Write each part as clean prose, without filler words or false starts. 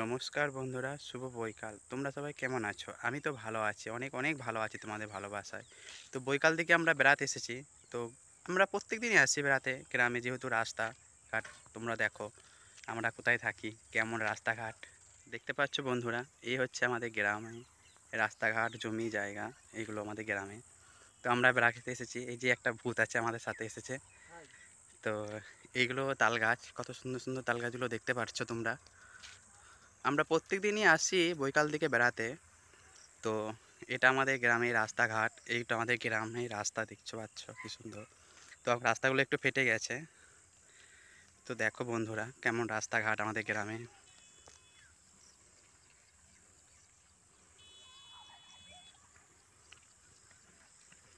নমস্কার বন্ধুরা, শুভ বৈকাল। তোমরা সবাই কেমন আছো? আমি তো ভালো আছি, অনেক অনেক ভালো আছি তোমাদের ভালোবাসায়। তো বৈকাল দিকে আমরা বেড়াতে এসেছি। তো আমরা প্রত্যেক দিনই আসি বেড়াতে গ্রামে, যেহেতু রাস্তাঘাট তোমরা দেখো আমরা কোথায় থাকি, কেমন রাস্তাঘাট দেখতে পাচ্ছ বন্ধুরা। এই হচ্ছে আমাদের গ্রামে রাস্তাঘাট, জমি জায়গা, এগুলো আমাদের গ্রামে। তো আমরা বেড়াতে এসেছি। এই যে একটা ভূত আছে আমাদের সাথে এসেছে। তো এইগুলো তাল গাছ, কত সুন্দর সুন্দর তাল গাছগুলো দেখতে পাচ্ছ তোমরা। আমরা প্রত্যেক দিনই আসি বৈকাল দিকে বেড়াতে। তো এটা আমাদের গ্রামের রাস্তাঘাট, এইটা আমাদের গ্রামের রাস্তা, দেখতে পাচ্ছ কি সুন্দর। তো রাস্তাগুলো একটু ফেটে গেছে। তো দেখো বন্ধুরা কেমন রাস্তাঘাট আমাদের গ্রামে।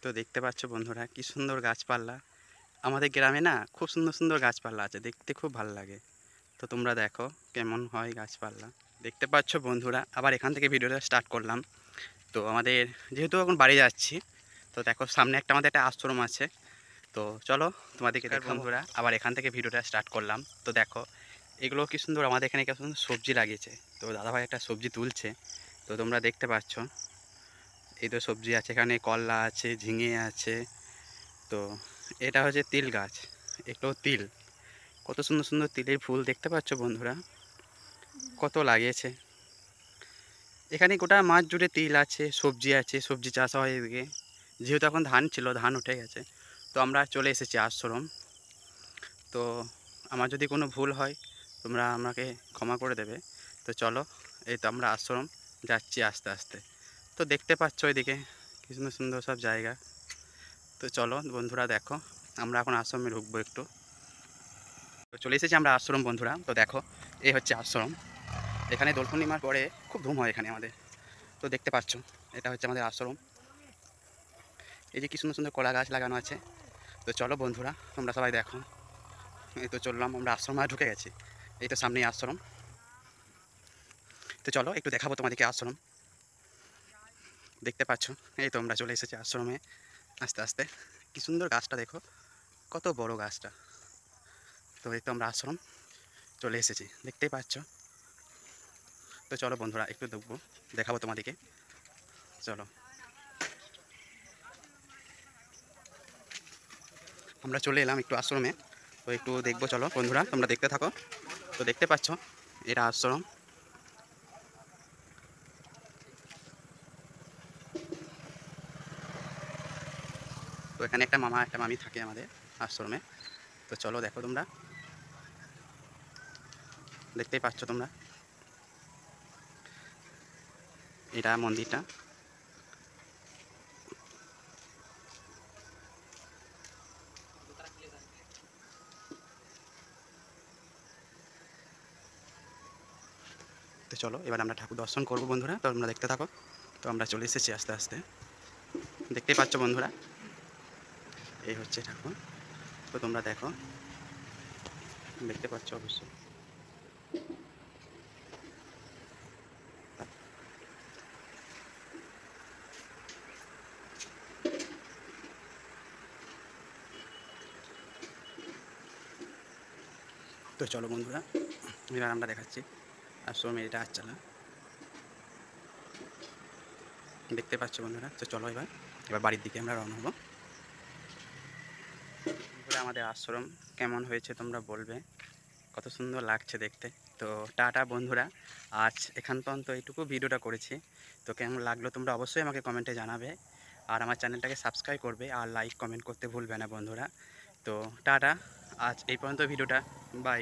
তো দেখতে পাচ্ছ বন্ধুরা কি সুন্দর গাছপালা আমাদের গ্রামে, না খুব সুন্দর সুন্দর গাছপালা আছে, দেখতে খুব ভালো লাগে। তো তোমরা দেখো কেমন হয় গাছপালা, দেখতে পাচ্ছ বন্ধুরা। আবার এখান থেকে ভিডিওটা স্টার্ট করলাম। তো আমাদের যেহেতু এখন বাড়ি যাচ্ছি, তো দেখো সামনে আমাদের একটা আশ্রম আছে। তো চলো তোমাদেরকে দেখাবো বন্ধুরা। আবার এখান থেকে ভিডিওটা স্টার্ট করলাম। তো দেখো এগুলো কি সুন্দর, আমাদের এখানে কি সুন্দর সবজি লাগিয়েছে। তো দাদাভাই একটা সবজি তুলছে, তো তোমরা দেখতে পাচ্ছ। এই তো সবজি আছে, এখানে করলা আছে, ঝিঙে আছে। তো এটা হচ্ছে তিল গাছ, এগুলো তিল। কত সুন্দর সুন্দর তিলের ফুল দেখতে পাচ্ছ বন্ধুরা, কত লাগিয়েছে। এখানে গোটা মাঠ জুড়ে তিল আছে, সবজি আছে, সবজি চাষ হয় এদিকে। যেহেতু এখন ধান ছিল, ধান উঠে গেছে। তো আমরা চলে এসেছি আশ্রম। তো আমার যদি কোনো ভুল হয় তোমরা আমাকে ক্ষমা করে দেবে। তো চলো, এই তো আমরা আশ্রম যাচ্ছি আস্তে আস্তে। তো দেখতে পাচ্ছ ওইদিকে কি সুন্দর সুন্দর সব জায়গা। তো চলো বন্ধুরা দেখো, আমরা এখন আশ্রমে ঢুকবো একটু। তো চলে এসেছি আমরা আশ্রম বন্ধুরা। তো দেখো এই হচ্ছে আশ্রম। এখানে দোল পূর্ণিমার পরে খুব ধুম হয় এখানে আমাদের। তো দেখতে পাচ্ছ এটা হচ্ছে আমাদের আশ্রম। এই যে কি সুন্দর সুন্দর কলা গাছ লাগানো আছে। তো চলো বন্ধুরা তোমরা সবাই দেখো। এই তো চললাম, আমরা আশ্রমে ঢুকে গেছি। এই তো সামনেই আশ্রম। তো চলো একটু দেখাবো তোমাদেরকে আশ্রম। দেখতে পাচ্ছ এই তো আমরা চলে এসেছি আশ্রমে আস্তে আস্তে। কি সুন্দর গাছটা দেখো, কত বড় গাছটা। তো এই তো আমরা আশ্রম চলে এসেছি, দেখতেই পাচ্ছ। তো চলো বন্ধুরা একটু দেখবো, দেখাবো তোমাদেরকে। চলো আমরা চলে এলাম একটু আশ্রমে। তো একটু দেখবো, চলো বন্ধুরা তোমরা দেখতে থাকো। তো দেখতে পাচ্ছ এটা আশ্রম। তো এখানে একটা মামা একটা মামি থাকে আমাদের আশ্রমে। তো চলো দেখো তোমরা, দেখতেই পাচ্ছ তোমরা এটা মন্দিরটা। তো চলো এবার আমরা ঠাকুর দর্শন করবো বন্ধুরা, তো তোমরা দেখতে থাকো। তো আমরা চলে এসেছি আস্তে আস্তে, দেখতেই পাচ্ছ বন্ধুরা এই হচ্ছে ঠাকুর। তো তোমরা দেখো, দেখতে পাচ্ছ অবশ্যই। তো চলো বন্ধুরা এবার আমরা দেখাচ্ছি আশ্রমে এটা আচ্ছালা, দেখতে পাচ্ছ বন্ধুরা। তো চলো এবার এবার বাড়ির দিকে আমরা রওনা হবো। বন্ধুরা আমাদের আশ্রম কেমন হয়েছে তোমরা বলবে, কত সুন্দর লাগছে দেখতে। তো টাটা বন্ধুরা, আজ এখান পর্যন্ত এইটুকু ভিডিওটা করেছি। তো কেমন লাগলো তোমরা অবশ্যই আমাকে কমেন্টে জানাবে। আর আমার চ্যানেলটাকে সাবস্ক্রাইব করবে, আর লাইক কমেন্ট করতে ভুলবে না বন্ধুরা। তো টাটা, আজ এই পর্যন্ত ভিডিওটা। বাই।